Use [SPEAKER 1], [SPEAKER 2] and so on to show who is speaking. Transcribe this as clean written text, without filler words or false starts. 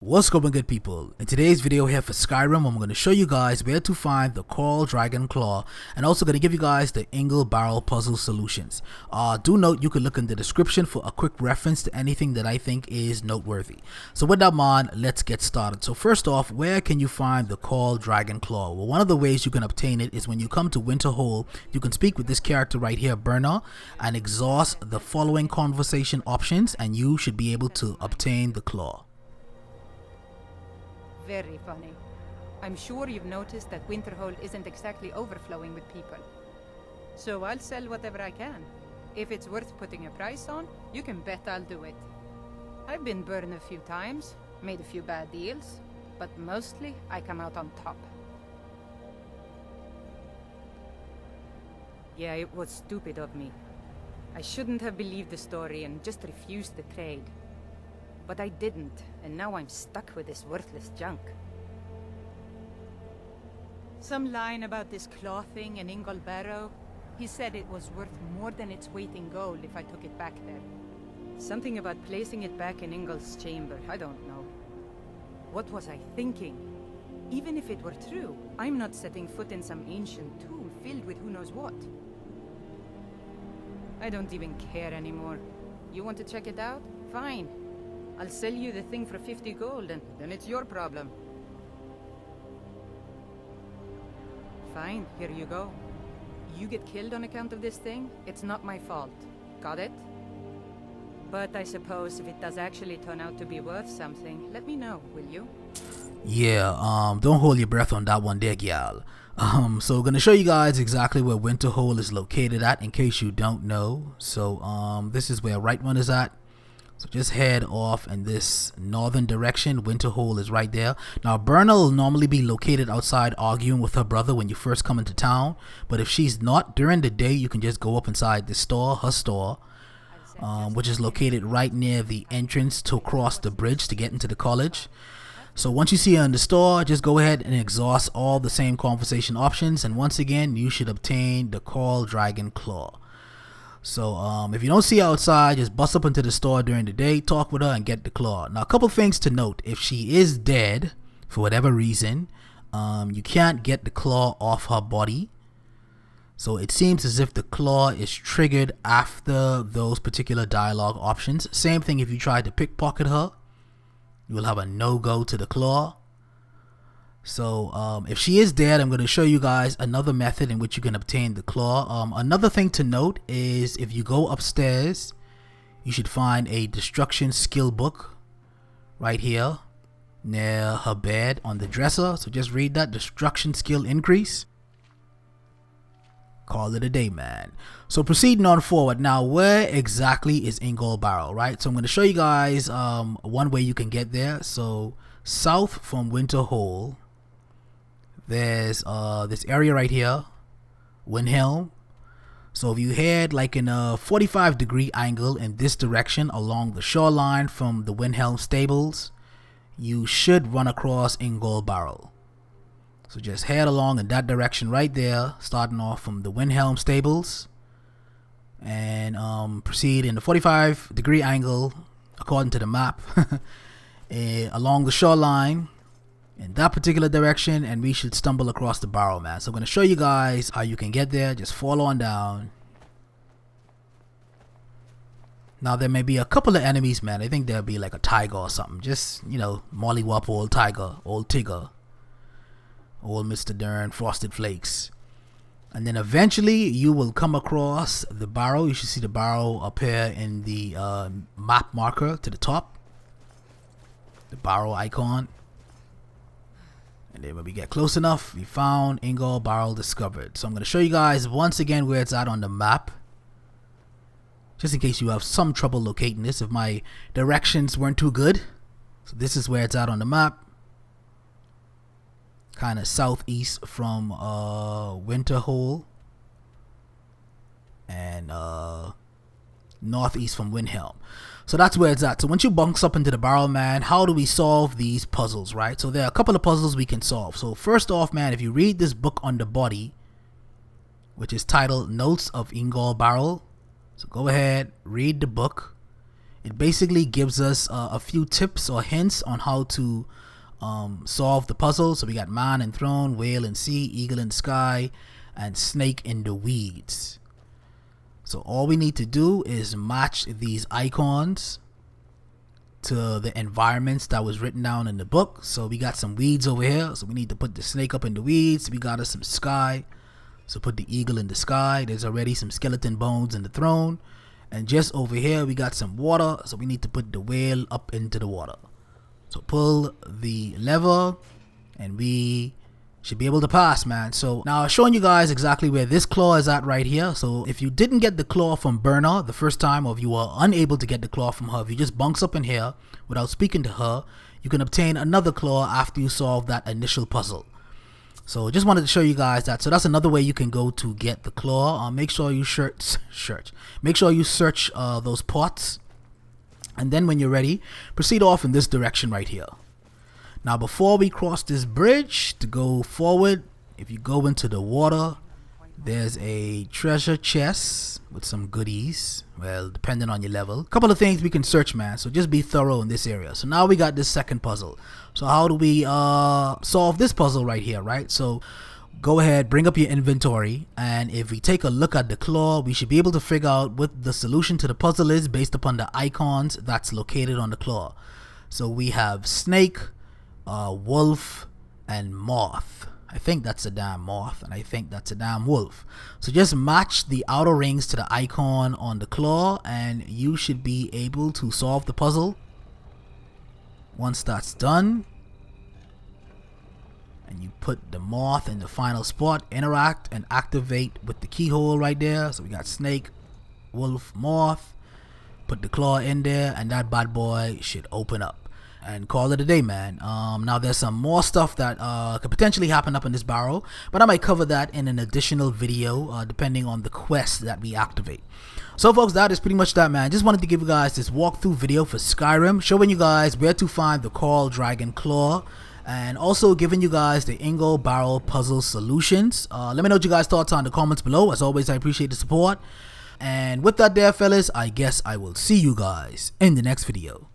[SPEAKER 1] What's going on, good people? In today's video here for Skyrim, I'm going to show you guys where to find the Coral Dragon Claw and also going to give you guys the Yngol Barrow puzzle solutions. Do note you can look in the description for a quick reference to anything that I think is noteworthy. So with that in mind, let's get started. So first off, where can you find the Coral Dragon Claw? Well, one of the ways you can obtain it is when you come to Winterhold, you can speak with this character right here, Birna, and exhaust the following conversation options and you should be able to obtain the claw.
[SPEAKER 2] Very funny. I'm sure you've noticed that Winterhold isn't exactly overflowing with people. So I'll sell whatever I can. If it's worth putting a price on, you can bet I'll do it. I've been burned a few times, made a few bad deals, but mostly I come out on top. Yeah, it was stupid of me. I shouldn't have believed the story and just refused the trade. But I didn't, and now I'm stuck with this worthless junk. Some line about this claw thing and Yngol Barrow. He said it was worth more than its weight in gold if I took it back there. Something about placing it back in Yngol's chamber, I don't know. What was I thinking? Even if it were true, I'm not setting foot in some ancient tomb filled with who knows what. I don't even care anymore. You want to check it out? Fine. I'll sell you the thing for 50 gold, and then it's your problem. Fine, here you go. You get killed on account of this thing, it's not my fault. Got it? But I suppose if it does actually turn out to be worth something, let me know, will you?
[SPEAKER 1] Yeah, don't hold your breath on that one there, gal. So we're gonna show you guys exactly where Winterhold is located at in case you don't know. So this is where right one is at. So just head off in this northern direction. Winterhold is right there. Now Birna will normally be located outside arguing with her brother when you first come into town. But if she's not, during the day you can just go up inside the store, her store, which is located right near the entrance to cross the bridge to get into the college. So once you see her in the store, just go ahead and exhaust all the same conversation options. And once again, you should obtain the Coral Dragon Claw. So if you don't see her outside, just bust up into the store during the day, talk with her and get the claw. Now a couple things to note: if she is dead for whatever reason, you can't get the claw off her body. So it seems as if the claw is triggered after those particular dialogue options. Same thing if you try to pickpocket her, you will have a no-go to the claw. So if she is dead, I'm going to show you guys another method in which you can obtain the claw. Another thing to note is if you go upstairs, you should find a destruction skill book right here near her bed on the dresser. So just read that: destruction skill increase. Call it a day, man. So proceeding on forward. Now where exactly is Yngol Barrow, right? So I'm going to show you guys one way you can get there. So south from Winterhold, there's this area right here, Windhelm. So if you head like in a 45-degree angle in this direction along the shoreline from the Windhelm stables, you should run across Yngol Barrow. So just head along in that direction right there, starting off from the Windhelm stables, and proceed in the 45-degree angle according to the map along the shoreline in that particular direction, and we should stumble across the barrow, man. So I'm going to show you guys how you can get there. Just fall on down. Now there may be a couple of enemies, man. I think there'll be like a tiger or something. Just, you know, mollywop old tiger, old Tigger, old Mr. Dern, Frosted Flakes. And then eventually you will come across the barrow. You should see the barrow appear in the map marker to the top, the barrow icon. And then when we get close enough, we found Yngol Barrow discovered. So I'm going to show you guys once again where it's at on the map, just in case you have some trouble locating this if my directions weren't too good. So this is where it's at on the map, kind of southeast from Winterhold and northeast from Windhelm. So that's where it's at. So once you bunks up into the barrel, man, how do we solve these puzzles, right? So there are a couple of puzzles we can solve. So first off, man, if you read this book on the body, which is titled Notes of Yngol Barrow, so go ahead, read the book. It basically gives us a few tips or hints on how to solve the puzzle. So we got man in throne, whale in sea, eagle in sky, and snake in the weeds. So all we need to do is match these icons to the environments that was written down in the book. So we got some weeds over here, so we need to put the snake up in the weeds. We got us some sky, so put the eagle in the sky. There's already some skeleton bones in the throne. And just over here we got some water, so we need to put the whale up into the water. So pull the lever and we should be able to pass, man. So now I'm showing you guys exactly where this claw is at right here. So if you didn't get the claw from Birna the first time, or if you were unable to get the claw from her, if you just bunks up in here without speaking to her, you can obtain another claw after you solve that initial puzzle. So just wanted to show you guys that. So that's another way you can go to get the claw. Make sure you make sure you search those pots, and then when you're ready, proceed off in this direction right here. Now before we cross this bridge to go forward, if you go into the water, there's a treasure chest with some goodies, well, depending on your level. A couple of things we can search, man, so just be thorough in this area. So now we got this second puzzle. So how do we solve this puzzle right here, right? So go ahead, bring up your inventory, and if we take a look at the claw, we should be able to figure out what the solution to the puzzle is based upon the icons that's located on the claw. So we have snake, wolf, and moth. I think that's a damn moth, and I think that's a damn wolf. So just match the outer rings to the icon on the claw and you should be able to solve the puzzle. Once that's done, and you put the moth in the final spot, interact and activate with the keyhole right there. So we got snake, wolf, moth. Put the claw in there and that bad boy should open up. And call it a day, man. Now there's some more stuff that could potentially happen up in this barrel, but I might cover that in an additional video depending on the quest that we activate. So folks, that is pretty much that, man. Just wanted to give you guys this walkthrough video for Skyrim, showing you guys where to find the Coral Dragon Claw, and also giving you guys the Yngol Barrow puzzle solutions. Let me know what you guys thoughts on the comments below. As always, I appreciate the support. And with that there, fellas, I guess I will see you guys in the next video.